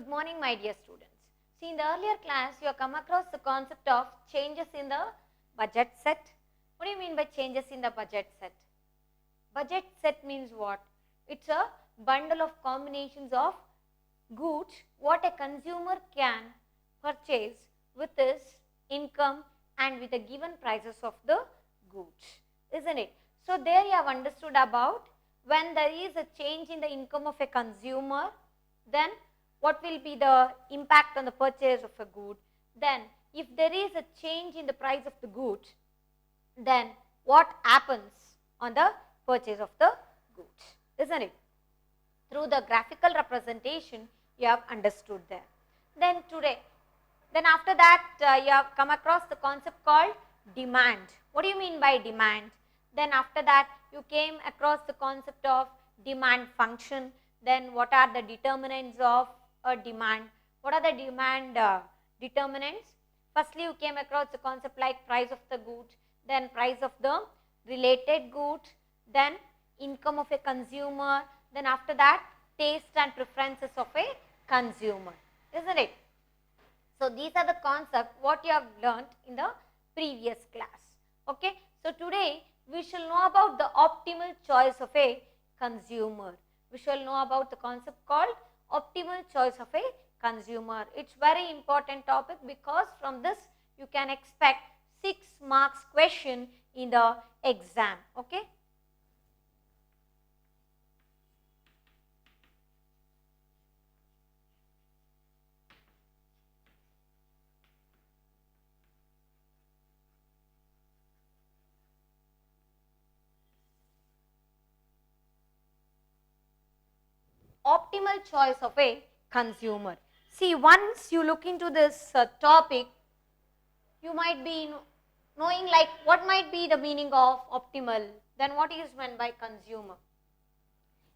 Good morning, my dear students. See, in the earlier class, you have come across the concept of changes in the budget set. What do you mean by changes in the budget set? Budget set means what? It's a bundle of combinations of goods what a consumer can purchase with his income and with the given prices of the goods, isn't it? So there you have understood about when there is a change in the income of a consumer, then what will be the impact on the purchase of a good. Then if there is a change in the price of the goods, then what happens on the purchase of the goods, isn't it? Through the graphical representation you have understood there. Then after that you have come across the concept called demand. What do you mean by demand? Then after that you came across the concept of demand function. Then what are the determinants of a demand? What are the demand determinants? Firstly, you came across the concept like price of the good, then price of the related good, then income of a consumer, then after that taste and preferences of a consumer, isn't it? So these are the concepts what you have learnt in the previous class. Okay, so today we shall know about the optimal choice of a consumer. We shall know about the concept called optimal choice of a consumer. It's very important topic because from this you can expect 6 marks question in the exam. Okay. Optimal choice of a consumer. See, once you look into this topic, you might be knowing like what might be the meaning of optimal, then what is meant by consumer.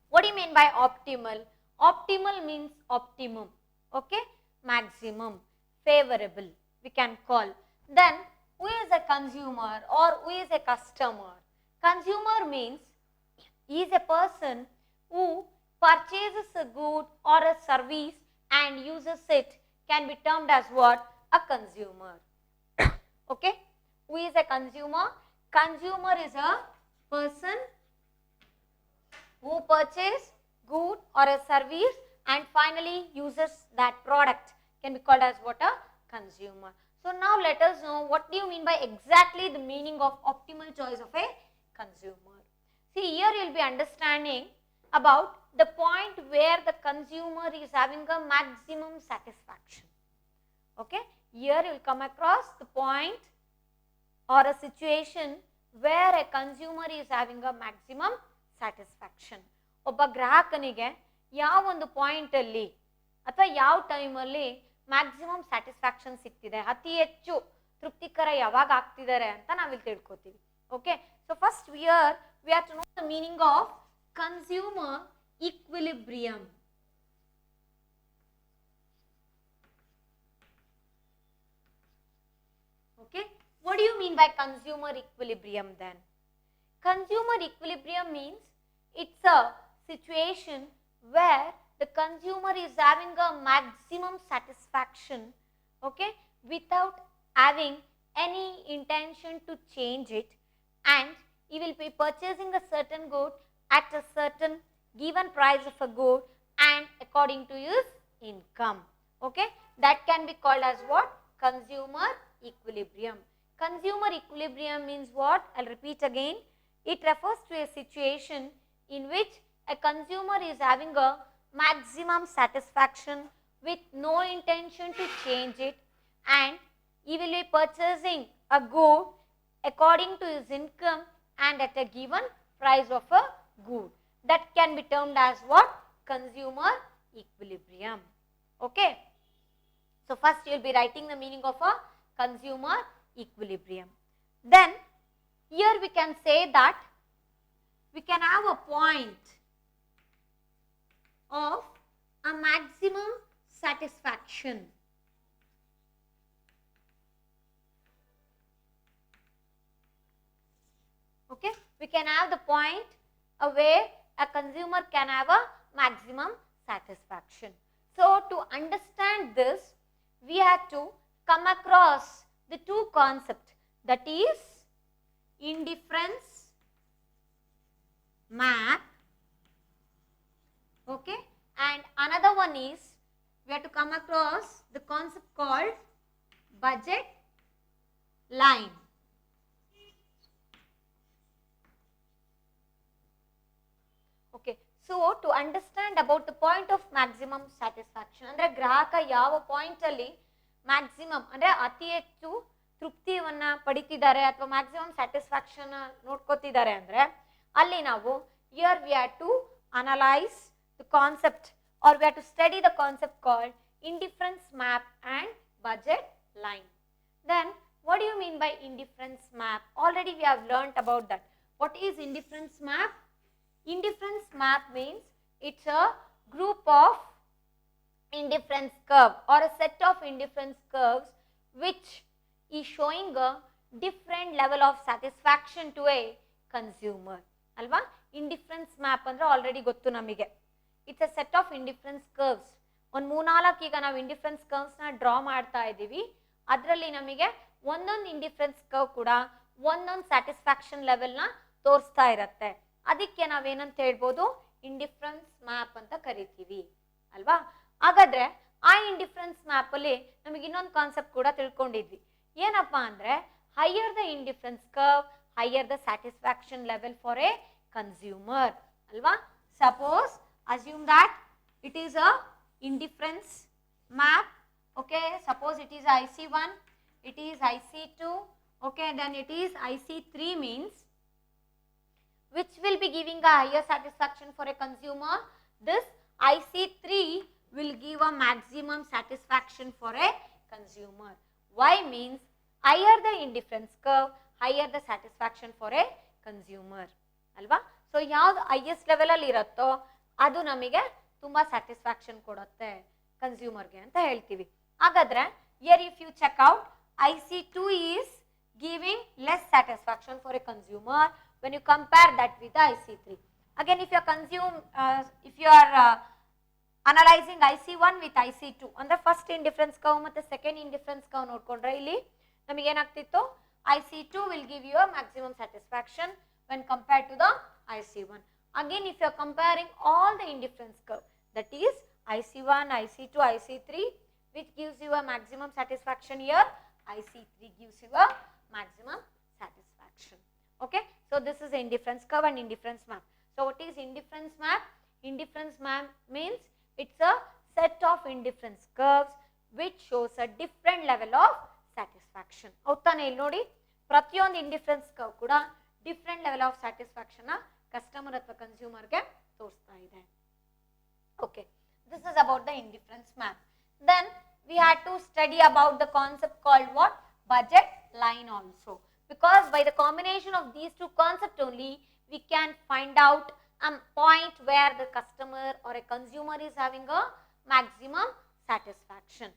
What do you mean by optimal? Optimal means optimum, okay, maximum, favorable, we can call. Then who is a consumer or who is a customer? Consumer means he is a person who purchases a good or a service and uses it, can be termed as what? A consumer. Okay, who is a consumer? Consumer is a person who purchases good or a service and finally uses that product, can be called as what? A consumer. So now let us know what do you mean by exactly the meaning of optimal choice of a consumer. See, here you will be understanding about the point where the consumer is having a maximum satisfaction. Okay, here you will come across the point or a situation where a consumer is having a maximum satisfaction. ಒಬ್ಬ ಗ್ರಾಹಕನಿಗೆ ಯಾವ ಒಂದು point ಅಲ್ಲಿ ಅಥವಾ ಯಾವ ಟೈಮಲ್ಲಿ maximum satisfaction ಸಿಗ್ತಿದೆ, ಅತಿ ಹೆಚ್ಚು ತೃಪ್ತಿಕರ ಯಾವಾಗ ಆಗ್ತಿದ್ದಾರೆ ಅಂತ ನಾವಿಲ್ಲಿ ತಿಳ್ಕೊತೀವಿ. Okay, so first we have to know the meaning of consumer equilibrium. Okay, what do you mean by consumer equilibrium then? Consumer equilibrium means it's a situation where the consumer is having a maximum satisfaction, okay, without having any intention to change it, and he will be purchasing a certain good at a certain given price of a good and according to his income. Okay, that can be called as what? Consumer equilibrium. Consumer equilibrium means what? I'll repeat again. It refers to a situation in which a consumer is having a maximum satisfaction with no intention to change it, and he will be purchasing a good according to his income and at a given price of a good. That can be termed as what? Consumer equilibrium. Okay. So first you will be writing the meaning of a consumer equilibrium. Then here we can say that we can have a point of a maximum satisfaction. Okay, we can have the point where a consumer can have a maximum satisfaction. So to understand this, we had to come across the two concepts, that is indifference map, okay, and another one is we have to come across the concept called budget line. Okay, so to understand about the point of maximum satisfaction, ಅಂದ್ರೆ ಗ್ರಾಹಕ ಯಾವ point ಅಲ್ಲಿ maximum ಅಂದ್ರೆ ಅತಿ ಹೆಚ್ಚು ತೃಪ್ತಿಯನ್ನ ಪಡಿತಿದ್ದಾರೆ ಅಥವಾ maximum satisfaction ನೋಡ್ಕೋತಿದ್ದಾರೆ ಅಂದ್ರೆ ಅಲ್ಲಿ ನಾವು here we have to analyse the concept or we have to study the concept called indifference map and budget line. Then what do you mean by indifference map? Already we have learnt about that. What is indifference map? Indifference map means it's a group of indifference curve or a set of indifference curves which is showing a different level of satisfaction to a consumer. Alva? Indifference map andre already gottu namige. It's a set of indifference curves. ಒಂದು ಮೂರ್ನಾಲ್ಕು ಈಗ ನಾವು indifference ಕರ್ವ್ಸ್ನ draw ಮಾಡ್ತಾ ಇದ್ದೀವಿ. ಅದರಲ್ಲಿ ನಮಗೆ ಒಂದೊಂದು indifference curve ಕೂಡ ಒಂದೊಂದು ಸ್ಯಾಟಿಸ್ಫ್ಯಾಕ್ಷನ್ ಲೆವೆಲ್ನ ತೋರಿಸ್ತಾ ಇರುತ್ತೆ. ಅದಕ್ಕೆ ನಾವೇನಂತ ಹೇಳ್ಬೋದು, ಇಂಡಿಫರೆನ್ಸ್ ಮ್ಯಾಪ್ ಅಂತ ಕರಿತೀವಿ ಅಲ್ವಾ. ಹಾಗಾದ್ರೆ ಆ ಇಂಡಿಫರೆನ್ಸ್ ಮ್ಯಾಪ್ ಅಲ್ಲಿ ನಮಗೆ ಇನ್ನೊಂದು ಕಾನ್ಸೆಪ್ಟ್ ಕೂಡ ತಿಳ್ಕೊಂಡಿದ್ವಿ. ಏನಪ್ಪಾ ಅಂದ್ರೆ higher the indifference curve higher the satisfaction level for a consumer ಅಲ್ವಾ. Suppose assume that it is a indifference map, okay, suppose it is IC1, it is IC2, okay, then it is IC3 means which will be giving a higher satisfaction for a consumer. This IC3 will give a maximum satisfaction for a consumer. Why means higher the indifference curve higher the satisfaction for a consumer alva. So ಯಾವುದು highest level ಅಲ್ಲಿ ಇರುತ್ತೋ ಅದು ನಮಗೆ ತುಂಬಾ satisfaction ಕೊಡುತ್ತೆ ಕನ್ಸ್ಯೂಮರ್ಗೆ ಅಂತ ಹೇಳ್ತೀವಿ. ಹಾಗಾದ್ರೆ here if you check out IC2 is giving less satisfaction for a consumer when you compare that with the IC3. Again if you are analyzing IC1 with IC2 ಅಂದ್ರೆ ಫಸ್ಟ್ ಇಂಡಿಫರೆನ್ಸ್ ಕರ್ವ್ ಮತ್ತೆ second indifference curve ನೋಡ್ಕೊಂಡ್ರೆ ಇಲ್ಲಿ ನಮಗೆ ಏನಾಗ್ತಿತ್ತು, IC2 will give you a maximum satisfaction when compared to the IC1. Again if you are comparing all the indifference curve, that is IC1, IC2, IC3, which gives you a maximum satisfaction here, IC3 gives you a maximum satisfaction. Okay, so this is indifference curve and indifference map. So what is indifference map? Indifference map means it's a set of indifference curves which shows a different level of satisfaction. ಹೌದಾನೆ ಇಲ್ಲಿ ನೋಡಿ, ಪ್ರತಿಯೊಂದು indifference curve ಕೂಡ different level of satisfaction customer ಅಥವಾ ಕನ್ಸ್ಯೂಮರ್ಗೆ ತೋರಿಸ್ತಾ ಇದೆ. Okay, this is about the indifference map. Then we had to study about the concept called what? Budget line also. Because by the combination of these two concepts only, we can find out a point where the customer or a consumer is having a maximum satisfaction.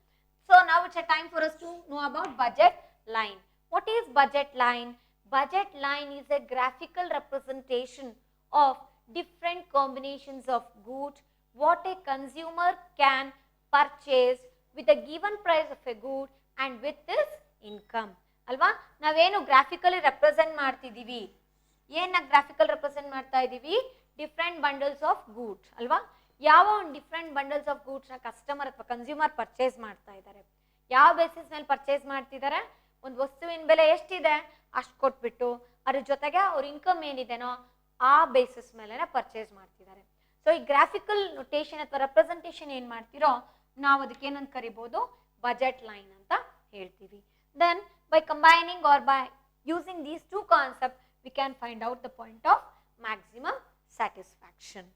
So now it's a time for us to know about budget line. What is budget line? Budget line is a graphical representation of different combinations of goods what a consumer can purchase with a given price of a good and with his income ಅಲ್ವಾ. ನಾವೇನು graphically represent ಮಾಡ್ತಿದ್ದೀವಿ, ಏನ graphical represent ಮಾಡ್ತಾ ಇದ್ದೀವಿ, different bundles of goods ಅಲ್ವಾ. ಯಾವ ಒಂದು different bundles of ಗೂಡ್ಸ್ನ customer ಅಥವಾ ಕನ್ಸ್ಯೂಮರ್ ಪರ್ಚೇಸ್ ಮಾಡ್ತಾ ಇದ್ದಾರೆ, ಯಾವ ಬೇಸಿಸ್ ಮೇಲೆ ಪರ್ಚೇಸ್ ಮಾಡ್ತಿದ್ದಾರೆ, ಒಂದು ವಸ್ತುವಿನ ಬೆಲೆ ಎಷ್ಟಿದೆ ಅಷ್ಟು ಕೊಟ್ಬಿಟ್ಟು ಅದ್ರ ಜೊತೆಗೆ ಅವ್ರ ಇನ್ಕಮ್ ಏನಿದೆನೋ ಆ ಬೇಸಿಸ್ ಮೇಲೆ ಪರ್ಚೇಸ್ ಮಾಡ್ತಿದ್ದಾರೆ. ಸೊ ಈ ಗ್ರಾಫಿಕಲ್ ನೊಟೇಷನ್ ಅಥವಾ ರೆಪ್ರೆಸೆಂಟೇಷನ್ ಏನು ಮಾಡ್ತಿರೋ ನಾವು ಅದಕ್ಕೆ ಏನಂತ ಕರಿಬೋದು, ಬಜೆಟ್ ಲೈನ್ ಅಂತ ಹೇಳ್ತೀವಿ. Then by combining or by using these two concept we can find out the point of maximum satisfaction.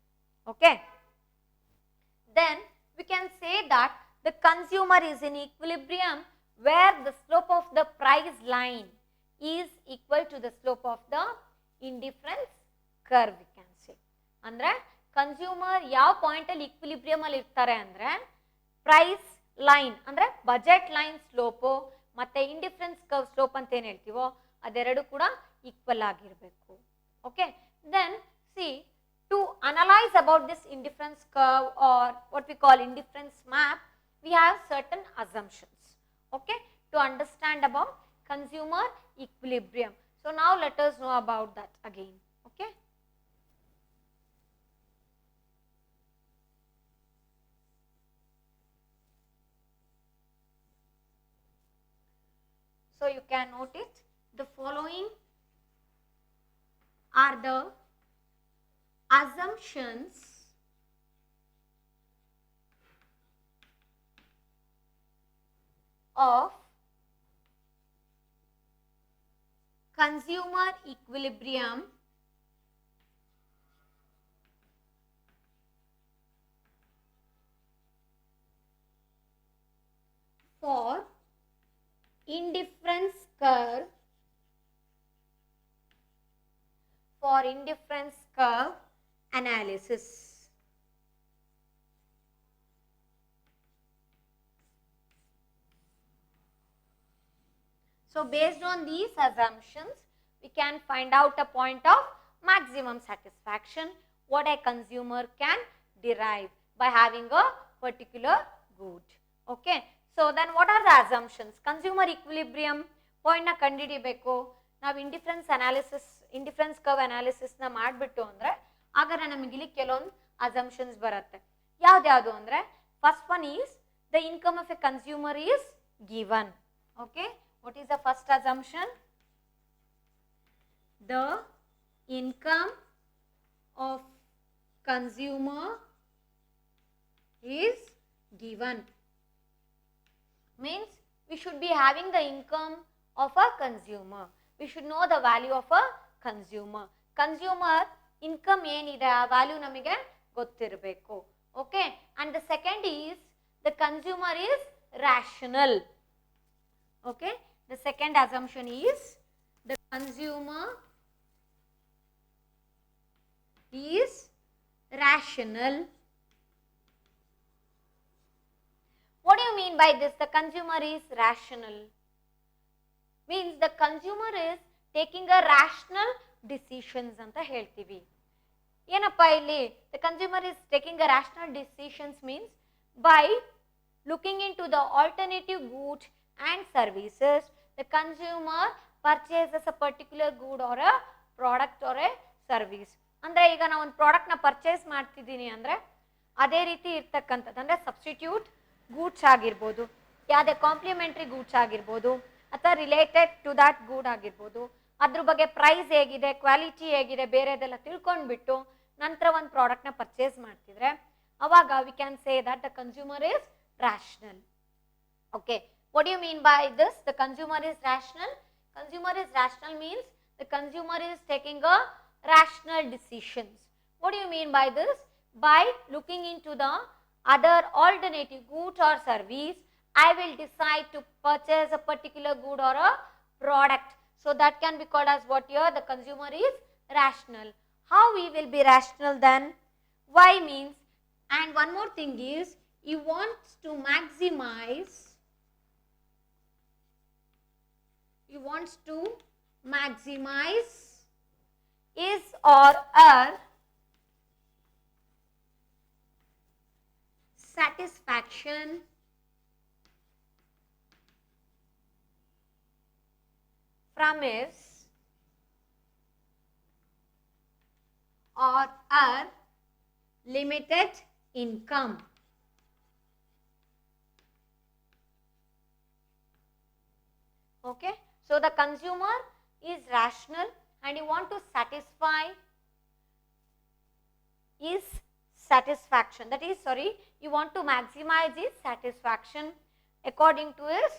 Okay, then we can say that the consumer is in equilibrium where the slope of the price line is equal to the slope of the indifference curve we can say. ಅಂದ್ರೆ consumer ಯಾವ point ಅಲ್ಲಿ equilibrium ಅಲ್ಲಿ ಇರ್ತಾರೆ ಅಂದ್ರೆ price line ಅಂದ್ರೆ budget line slope ಮತ್ತೆ indifference curve slope ಅಂತ ಏನ್ ಹೇಳ್ತೀವೋ ಅದೆರಡು ಕೂಡ ಈಕ್ವಲ್ ಆಗಿರಬೇಕು. Okay, then see to analyze about this indifference curve or what we call indifference map, we have certain assumptions, okay, to understand about consumer equilibrium. So now let us know about that again, okay. So you can note it, the following are the assumptions of consumer equilibrium for indifference curve analysis. So based on these assumptions, we can find out a point of maximum satisfaction what a consumer can derive by having a particular good. Okay. So then what are the assumptions? Consumer equilibrium point na ಕಂಡುಹಿಡಿಯಬೇಕು. ನಾವು indifference curve analysis ನ ಮಾಡಿಬಿಟ್ಟು ಅಂದ್ರೆ ಆಗ ನಮಗೆ ಇಲ್ಲಿ ಕೆಲವೊಂದು assumptions ಬರುತ್ತೆ. ಯಾವ್ದು ಅಂದ್ರೆ first one is the income of A consumer is given. Okay, what is the first assumption? The income of consumer is given. Means we should be having the income of a consumer. We should know the value of a consumer. Consumer income ಏನಿದೆ ಆ value ನಮಗೆ ಗೊತ್ತಿರಬೇಕು. Okay, and the second is the consumer is rational. Okay, the second assumption is the consumer is rational. What do you mean by this? The consumer is rational. Means the consumer is taking a rational decisions anta ಹೇಳ್ತೀವಿ. ಏನಪ್ಪ ಇಲ್ಲಿ the consumer is taking a rational decisions means by looking into the alternative goods and services, the consumer purchases a particular good or a product or a service. ಅಂದ್ರೆ ಈಗ ನಾವು ಒಂದು product ನ purchase ಮಾಡ್ತಿದ್ದೀನಿ ಅಂದ್ರೆ ಅದೇ ರೀತಿ ಇರ್ತಕ್ಕಂಥದ್ದು ಅಂದ್ರೆ ಸಬ್ಸ್ಟಿಟ್ಯೂಟ್ ಗೂಡ್ಸ್ ಆಗಿರ್ಬೋದು, ಯಾವುದೇ ಕಾಂಪ್ಲಿಮೆಂಟ್ರಿ ಗೂಡ್ಸ್ ಆಗಿರ್ಬೋದು ಅಥವಾ ರಿಲೇಟೆಡ್ ಟು ದಟ್ ಗೂಡ್ ಆಗಿರ್ಬೋದು, ಅದ್ರ ಬಗ್ಗೆ ಪ್ರೈಸ್ ಹೇಗಿದೆ, ಕ್ವಾಲಿಟಿ ಹೇಗಿದೆ, ಬೇರೆದೆಲ್ಲ ತಿಳ್ಕೊಂಡ್ಬಿಟ್ಟು ನಂತರ ಒಂದು ಪ್ರಾಡಕ್ಟ್ ನ ಪರ್ಚೇಸ್ ಮಾಡ್ತಿದ್ರೆ ಅವಾಗ we can say that the consumer is rational. Okay, what do you mean by this? The consumer is rational. Consumer is rational means the consumer is taking a rational decisions. What do you mean by this? By looking into the other alternative goods or service, I will decide to purchase a particular good or a product. So that can be called as what here the consumer is rational. How we will be rational then? Why means, and one more thing is he wants to maximize his or her satisfaction from his or her limited income. Okay, so the consumer is rational and he want to satisfy his satisfaction, that is you want to maximize his satisfaction according to his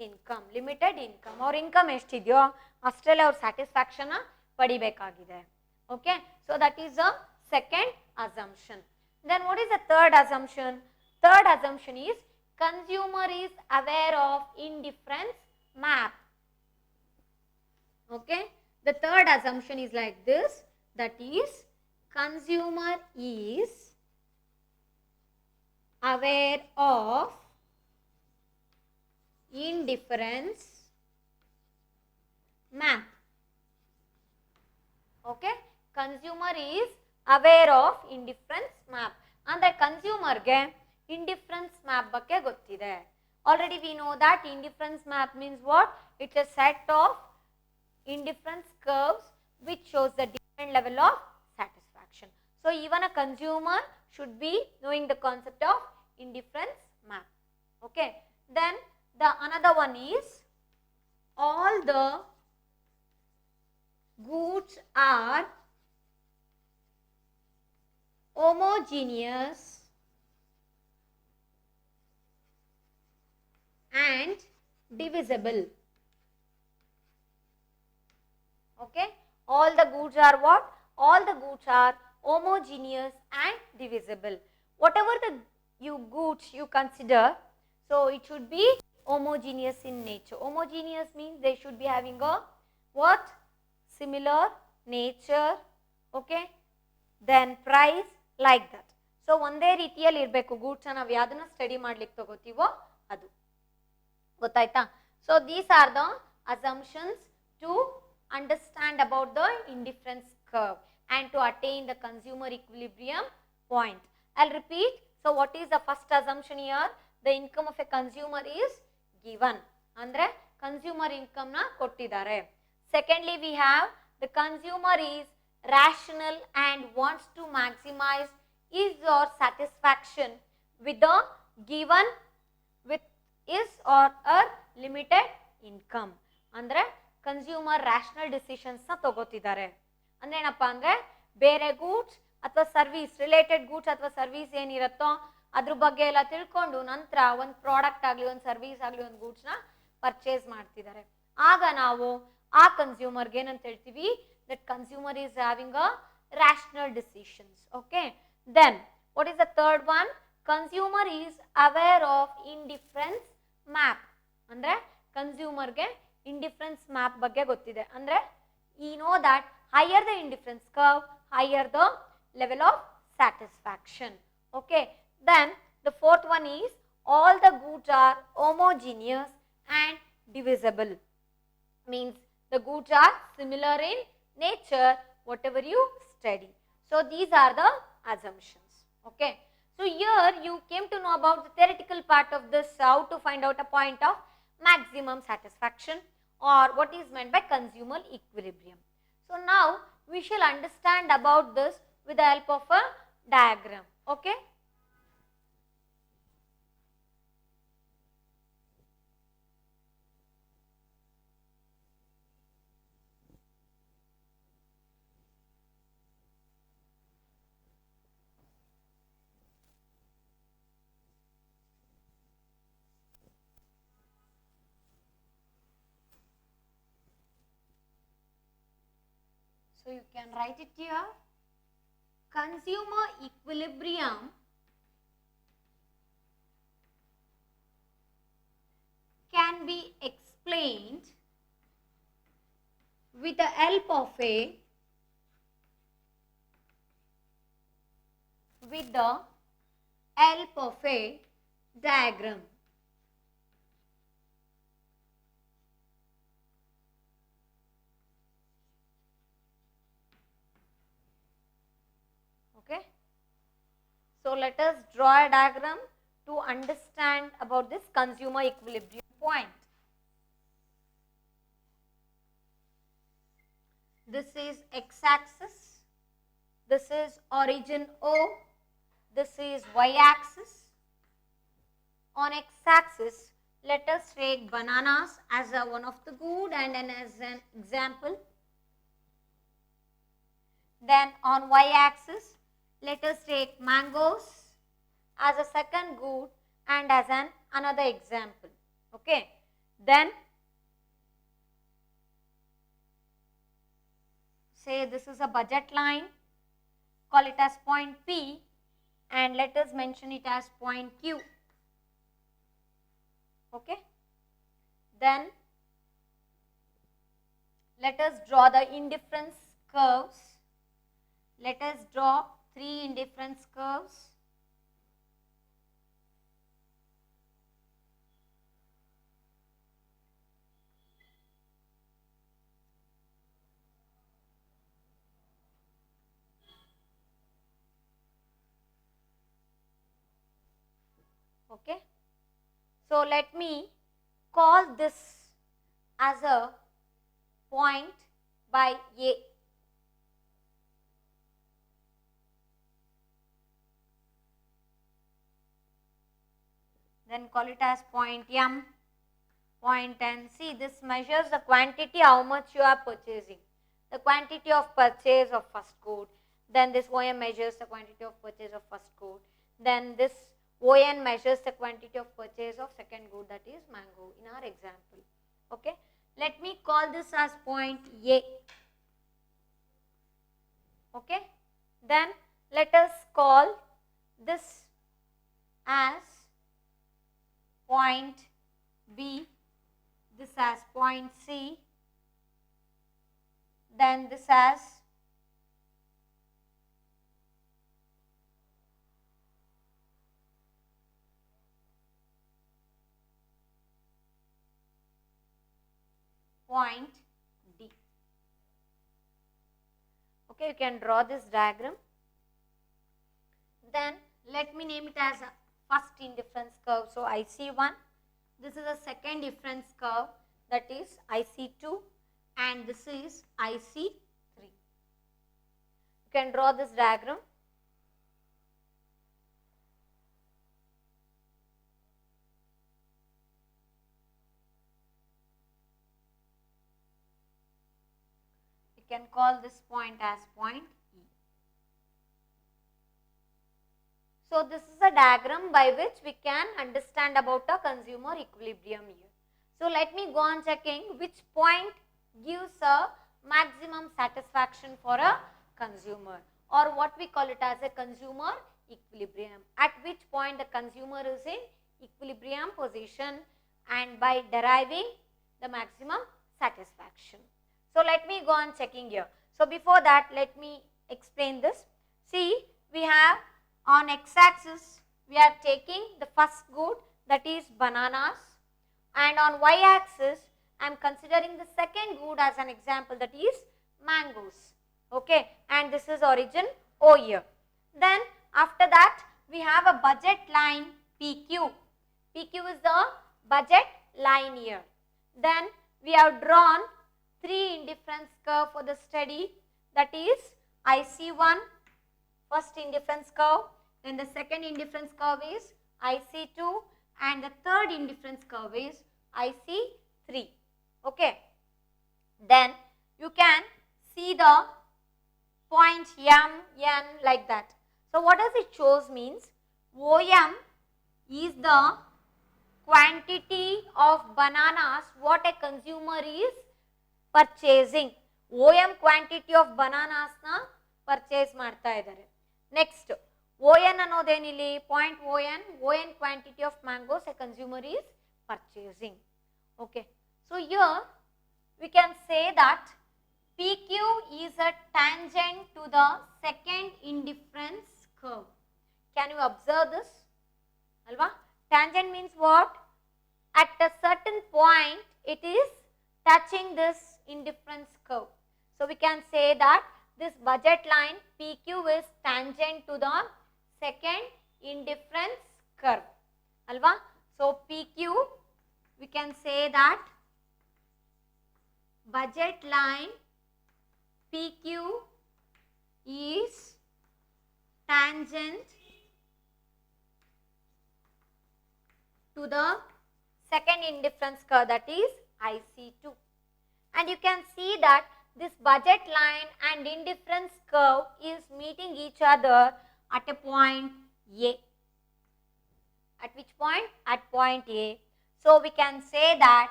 income, limited income. Or income ಎಷ್ಟಿದೆಯೋ ಅಷ್ಟರಲ್ಲೇ ಅವ್ರ satisfaction ಪಡಿಬೇಕಾಗಿದೆ. Okay, so that is the second assumption. Then what is the third assumption? Third assumption is consumer is aware of indifference map. Okay, the third assumption is like this, that is consumer is aware of indifference map. Okay, consumer is aware of indifference map. ಅಂದರೆ ಕನ್ಸ್ಯೂಮರ್ಗೆ indifference map ಬಗ್ಗೆ ಗೊತ್ತಿದೆ. Already we know that indifference map means what? It's A set of indifference curves which shows the different level of satisfaction. So even a consumer should be knowing the concept of indifference map. Okay. Then the another one is all the goods are homogeneous and divisible. Okay, all the goods are what? All the goods are homogeneous and divisible. Whatever the goods you consider, so it should be homogeneous in nature. Homogeneous means they should be having a what? Similar nature. Okay, then price, like that. So ಒಂದೇ ರೀತಿಯಲ್ಲಿ ಇರಬೇಕು goods. ನಾವು ಯಾವ್ದನ್ನ study ಮಾಡ್ಲಿಕ್ಕೆ ತಗೋತೀವೋ ಅದು. ಗೊತ್ತಾಯ್ತಾ? So these are the assumptions to understand about the indifference curve and to attain the consumer equilibrium point. I'll repeat. So what is the first assumption here? The income of a consumer is given. Andre consumer income na kottidare. Secondly, we have the consumer is rational and wants to maximize his or satisfaction with the given with his or her limited income. Andre consumer rational ಡಿಸಿಷನ್ಸ್ನ ತಗೋತಿದ್ದಾರೆ. ಅಂದರೆ ಏನಪ್ಪ ಅಂದರೆ ಬೇರೆ goods ಅಥವಾ service, related goods ಅಥವಾ service ಏನಿರುತ್ತೋ ಅದ್ರ ಬಗ್ಗೆ ಎಲ್ಲ ತಿಳ್ಕೊಂಡು ನಂತರ ಒಂದು ಪ್ರಾಡಕ್ಟ್ ಆಗಲಿ, ಒಂದು ಸರ್ವಿಸ್ ಆಗಲಿ, ಒಂದು ಗೂಡ್ಸ್ನ ಪರ್ಚೇಸ್ ಮಾಡ್ತಿದ್ದಾರೆ. ಆಗ ನಾವು ಆ ಕನ್ಸ್ಯೂಮರ್ಗೆ ಏನಂತ ಹೇಳ್ತೀವಿ? That consumer is having a rational decisions. Okay. Then what is the third one? Consumer is aware of indifference map. ಅಂದರೆ ಕನ್ಸ್ಯೂಮರ್ಗೆ indifference map ಬಗ್ಗೆ ಗೊತ್ತಿದೆ. ಅಂದರೆ you know that higher the indifference curve, higher the level of satisfaction. Okay. Then the fourth one is all the goods are homogeneous and divisible. Means the goods are similar in nature whatever you study. So these are the assumptions. Okay. So here you came to know about the theoretical part of this, how to find out a point of maximum satisfaction or what is meant by consumer equilibrium. So now we shall understand about this with the help of a diagram. Okay. So you can write it here. Consumer equilibrium can be explained with the help of a diagram. Okay. So let us draw a diagram to understand about this consumer equilibrium point. This is x-axis, this is origin O, this is y-axis. On x-axis, let us take bananas as one of the good and as an example. Then on y-axis, let us take mangoes as a second good and as another example. Okay. Then say this is a budget line, call it as point P and let us mention it as point Q. Okay. Then let us draw the indifference curves. Let us draw 3 indifference curves. Okay. So let me call this as a point by A. Then call it as point M, point N. See, this measures the quantity how much you are purchasing. The quantity of purchase of first good. Then this OM measures the quantity of purchase of first good. Then this ON measures the quantity of purchase of second good, that is mango in our example. Okay. Let me call this as point A. Okay. Then let us call this as point B, this as point C, then this as point D. Okay, you can draw this diagram. Then let me name it as a first indifference curve. So IC1, this is a second difference curve, that is IC2, and this is IC3. You can draw this diagram. You can call this point as point E. So this is a diagram by which we can understand about a consumer equilibrium here. So let me go on checking which point gives a maximum satisfaction for a consumer, or what we call it as a consumer equilibrium. At which point the consumer is in equilibrium position and by deriving the maximum satisfaction. So let me go on checking here. So before that, let me explain this. See, we have on x-axis we are taking the first good, that is bananas, and on y-axis I am considering the second good as an example, that is mangoes. Okay, and this is origin O here. Then after that we have a budget line PQ. PQ is the budget line here. Then we have drawn three indifference curve for the study, that is IC1, first indifference curve, then the second indifference curve is IC2, and the third indifference curve is IC3. Okay. Then you can see the point M, N like that. So what does it shows means OM is the quantity of bananas what a consumer is purchasing. OM quantity of bananas na purchase ಮಾಡ್ತಾ ಇದ್ದಾರೆ. Next ON ಅನ್ನೋದೇನಿಲ್ಲಿ point ON quantity of mangoes a consumer is purchasing. Okay. So here we can say that PQ is a tangent to the second indifference curve. Can you observe this? Alva? Tangent means what? At a certain point it is touching this indifference curve. So we can say that this budget line PQ is tangent to the second indifference curve. Alva? So PQ, we can say that budget line PQ is tangent to the second indifference curve, that is IC2. And you can see that this budget line and indifference curve is meeting each other at a point A. At which point? At point A. So we can say that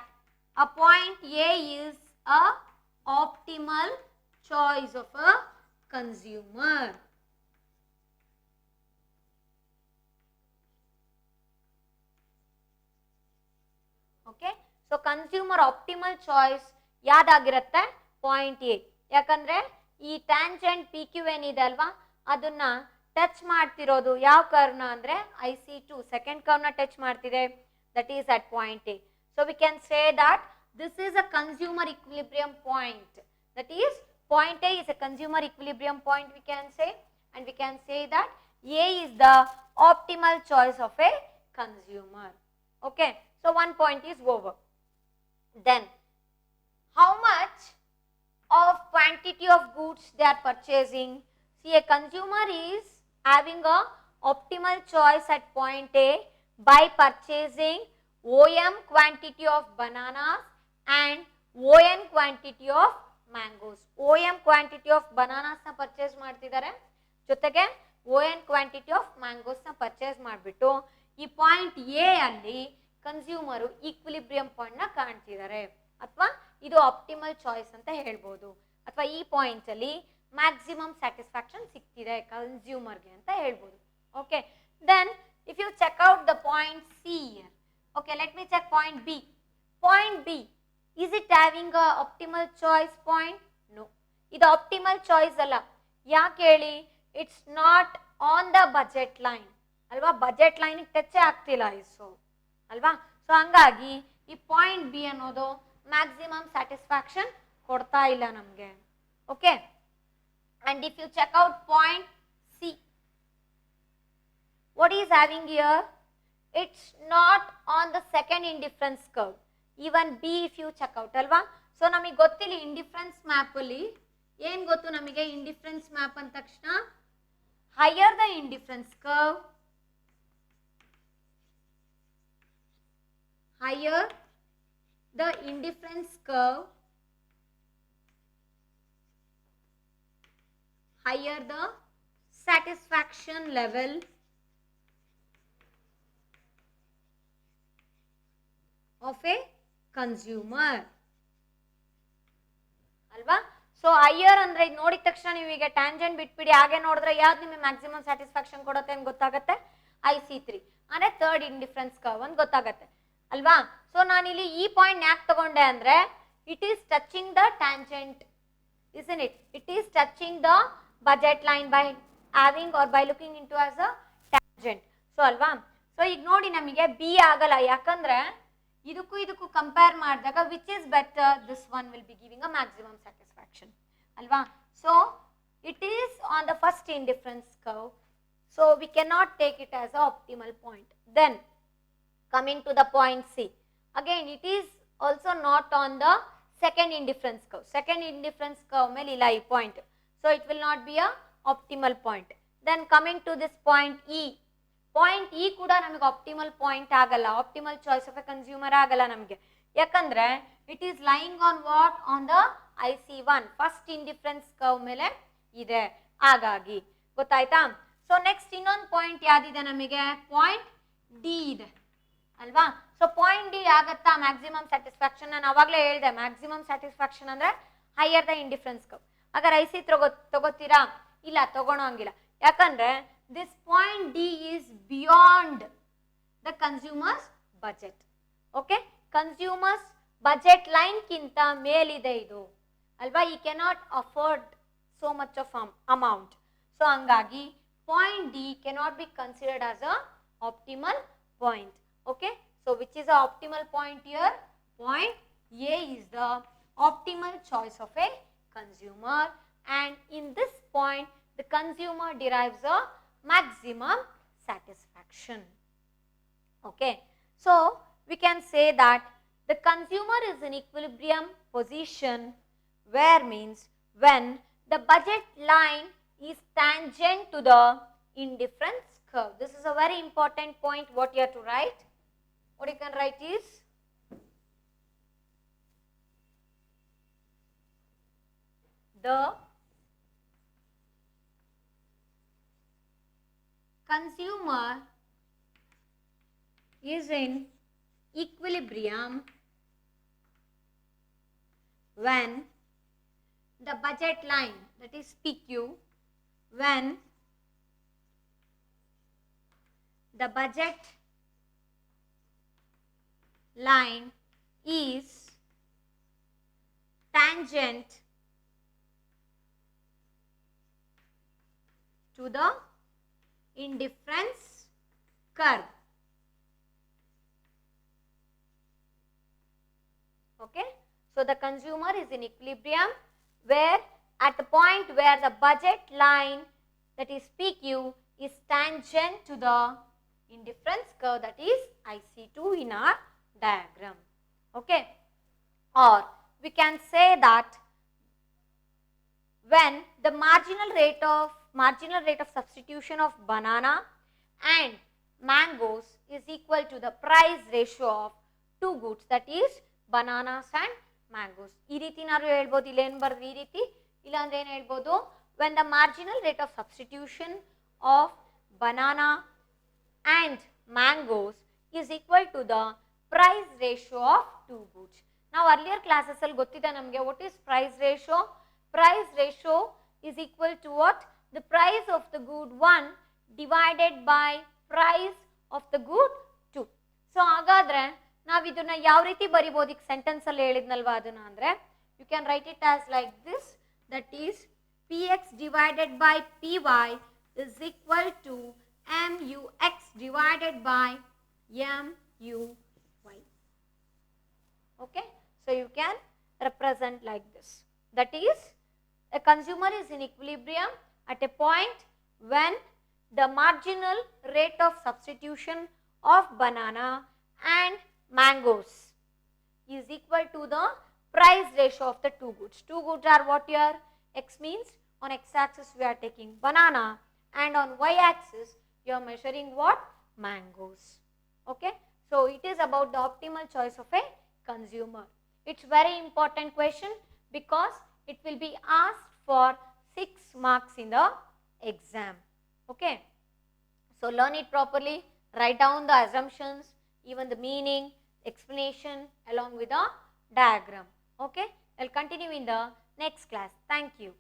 a point A is a optimal choice of a consumer. Okay. So consumer optimal choice ಯಾದಾಗಿರುತ್ತೆ point A. ಯಾಕಂದ್ರೆ ಈ tangent P Q ಏನಿದೆ ಅಲ್ವಾ ಅದನ್ನ touch ಮಾಡ್ತಿರೋದು ಯಾವ ಕರ್ವ್ನ ಅಂದ್ರೆ IC2 ಸೆಕೆಂಡ್ ಕರ್ವ್ನ ಟಚ್ ಮಾಡ್ತಿದೆ, that is at point A. So we can say that this is a consumer equilibrium point, that is point A is a consumer equilibrium point, we can say, and we can say that A is the optimal choice of a consumer. Okay, so one point is over. Then how much of quantity of goods they are purchasing? See, a consumer is having a optimal choice at point A by purchasing OM quantity of bananas and ON quantity of mangoes. OM quantity of bananas na purchase ಮಾಡ್ತಿದ್ದಾರೆ, ಜೊತೆಗೆ ON quantity of mangoes na purchase ಮಾಡಿಬಿಟ್ಟು ಈ point A ಅಲ್ಲಿ consumer equilibrium point ನ ಕಾಣ್ತಿದ್ದಾರೆ, ಅಥವಾ ಇದು optimal choice ಅಂತ ಹೇಳ್ಬೋದು, ಅಥವಾ ಈ ಪಾಯಿಂಟ್ ಅಲ್ಲಿ ಮ್ಯಾಕ್ಸಿಮಮ್ ಸ್ಯಾಟಿಸ್ಫ್ಯಾಕ್ಷನ್ ಸಿಗ್ತಿದೆ ಕನ್ಸ್ಯೂಮರ್ಗೆ ಅಂತ ಹೇಳ್ಬೋದು. Okay, then if you check out the point C here. Okay, let me check point B. Point B, is it having a optimal choice point? No, ಇದು optimal choice ಅಲ್ಲ. ಯಾಕೆ ಹೇಳಿ? It's not on the budget line ಅಲ್ವಾ, budget line touch ಆಗ್ತಿಲ್ಲ ಇಸೋ ಅಲ್ವಾ. So ಹಂಗಾಗಿ ಈ ಪಾಯಿಂಟ್ ಬಿ ಅನ್ನೋದು ಮ್ಯಾಕ್ಸಿಮಮ್ ಸ್ಯಾಟಿಸ್ಫ್ಯಾಕ್ಷನ್ ಕೊಡ್ತಾ ಇಲ್ಲ ನಮಗೆ. Okay, and if you check out point C, what is having here? It's not on the second indifference curve. Even B if you check out ಅಲ್ವಾ. ಸೊ ನಮಗೆ ಗೊತ್ತಿಲ್ಲ indifference map ಅಲ್ಲಿ ಏನ್ ಗೊತ್ತು ನಮಗೆ. ಇಂಡಿಫರೆನ್ಸ್ ಮ್ಯಾಪ್ ಅಂದ ತಕ್ಷಣ higher the indifference curve, higher the indifference curve, higher the satisfaction level of a consumer ಅಲ್ವಾ. ಸೊ ಹೈಯರ್ ಅಂದ್ರೆ ಇದು ನೋಡಿದ ತಕ್ಷಣ ನೀವು ಈಗ ಟ್ಯಾಂಜೆಂಟ್ ಬಿಟ್ಬಿಡಿ, ಹಾಗೆ ನೋಡಿದ್ರೆ ಯಾವ್ದು ನಿಮಗೆ ಮ್ಯಾಕ್ಸಿಮಮ್ ಸ್ಯಾಟಿಸ್ಫ್ಯಾಕ್ಷನ್ ಕೊಡುತ್ತೆ ಅಂತ ಗೊತ್ತಾಗುತ್ತೆ? IC3 ಅಂದ್ರೆ ಥರ್ಡ್ ಇಂಡಿಫರೆನ್ಸ್ ಕರ್ವ್ ಅಂತ ಗೊತ್ತಾಗತ್ತೆ ಅಲ್ವಾ. ಸೊ ನಾನಿಲ್ಲಿ ಈ ಪಾಯಿಂಟ್ ಯಾಕೆ ತಗೊಂಡೆ ಅಂದ್ರೆ it is touching the tangent, isn't it? It is touching the budget line by having or by looking into as a tangent. So ಅಲ್ವಾ. ಸೊ ಈಗ ನೋಡಿ ನಮಗೆ ಬಿ ಆಗಲ್ಲ, ಯಾಕಂದ್ರೆ ಇದಕ್ಕೂ ಕಂಪೇರ್ ಮಾಡಿದಾಗ which is better, this one will be giving a maximum satisfaction ಅಲ್ವಾ. So it is on the first indifference curve, so we can not take it as a optimal point. Then coming to the point C, again it is also not on the second indifference curve. Second indifference curve ಮೇಲೆ ಇಲ್ಲ ಈ point, so it will not be a optimal point. Then coming to this point E, point E ಕೂಡ ನಮಗೆ optimal point ಆಗಲ್ಲ, optimal choice of a consumer ಆಗಲ್ಲ ನಮಗೆ, ಯಾಕಂದ್ರೆ it is lying on what, on the IC1 first indifference curve ಮೇಲೆ ಇದೆ, ಹಾಗಾಗಿ ಗೊತ್ತಾಯ್ತಾ. ಸೊ ನೆಕ್ಸ್ಟ್ ಇನ್ನೊಂದು ಪಾಯಿಂಟ್ ಯಾವ್ದಿದೆ ನಮಗೆ, ಪಾಯಿಂಟ್ ಡಿ ಇದೆ ಅಲ್ವಾ. ಸೊ ಪಾಯಿಂಟ್ ಡಿ ಆಗತ್ತಾ ಮ್ಯಾಕ್ಸಿಮಮ್ ಸ್ಯಾಟಿಸ್ಫ್ಯಾಕ್ಷನ್? ನಾನು ಅವಾಗಲೇ ಹೇಳಿದೆ ಮ್ಯಾಕ್ಸಿಮಮ್ ಸ್ಯಾಟಿಸ್ಫ್ಯಾಕ್ಷನ್ ಅಂದ್ರೆ ಹೈಯರ್ ದ ಇಂಡಿಫರೆನ್ಸ್ ಕರ್ವ್. ಹಾಗಾದ್ರೆ IC ತಗೋತೀರಾ? ಇಲ್ಲ, ತಗೊಳಂಗಿಲ್ಲ, ಯಾಕಂದ್ರೆ this point D is beyond the consumer's budget. Okay, consumer's budget line ಕಿಂತ ಮೇಲಿದೆ ಇದು ಅಲ್ವಾ. ಈ cannot afford so much of amount. So ಹಂಗಾಗಿ point D cannot be considered as a optimal point. Okay, so which is the optimal point here? Point A is the optimal choice of a consumer, and in this point the consumer derives a maximum satisfaction. Okay, so we can say that the consumer is in equilibrium position, where means when the budget line is tangent to the indifference curve. This is a very important point what you have to write. What you can write is the consumer is in equilibrium when the budget line, that is PQ, when the budget line is tangent to the indifference curve. Okay, so the consumer is in equilibrium where at the point where the budget line, that is PQ, is tangent to the indifference curve, that is IC2 in our diagram. Okay, or we can say that when the marginal rate of substitution of banana and mangoes is equal to the price ratio of two goods, that is bananas and mangoes. ಈ ರೀತಿ ನಾವು ಹೇಳ್ಬೋದು, ಇಲ್ಲಿ ಏನು ಬರೋದು ಈ ರೀತಿ, ಇಲ್ಲಾಂದ್ರೆ ಏನು ಹೇಳ್ಬೋದು, when the marginal rate of substitution of banana and mangoes is equal to the price ratio of two goods. ನಾವು earlier classes ಅಲ್ಲಿ ಗೊತ್ತಿದೆ ನಮಗೆ what is price ratio. Price ratio is equal to what? The price of the good 1 divided by price of the good 2. So ಹಾಗಾದ್ರೆ ನಾವು ಇದನ್ನ ಯಾವ ರೀತಿ ಬರಿಬಹುದು ಈಗ ಸೆಂಟೆನ್ಸ್ ಅಲ್ಲಿ ಹೇಳಿದ್ನಲ್ವಾ ಅದನ್ನ ಅಂದ್ರೆ you can write it as like this, that is px divided by py is equal to mux divided by muy. Okay, so you can represent like this, that is a consumer is in equilibrium at a point when the marginal rate of substitution of banana and mangoes is equal to the price ratio of the two goods. Two goods are what here? X means on x axis we are taking banana and on y axis you are measuring what? Mangoes. Okay, so it is about the optimal choice of a consumer. It's very important question because it will be asked for 6 marks in the exam. Okay, so learn it properly, write down the assumptions, even the meaning, explanation along with the diagram. Okay, I'll continue in the next class. Thank you.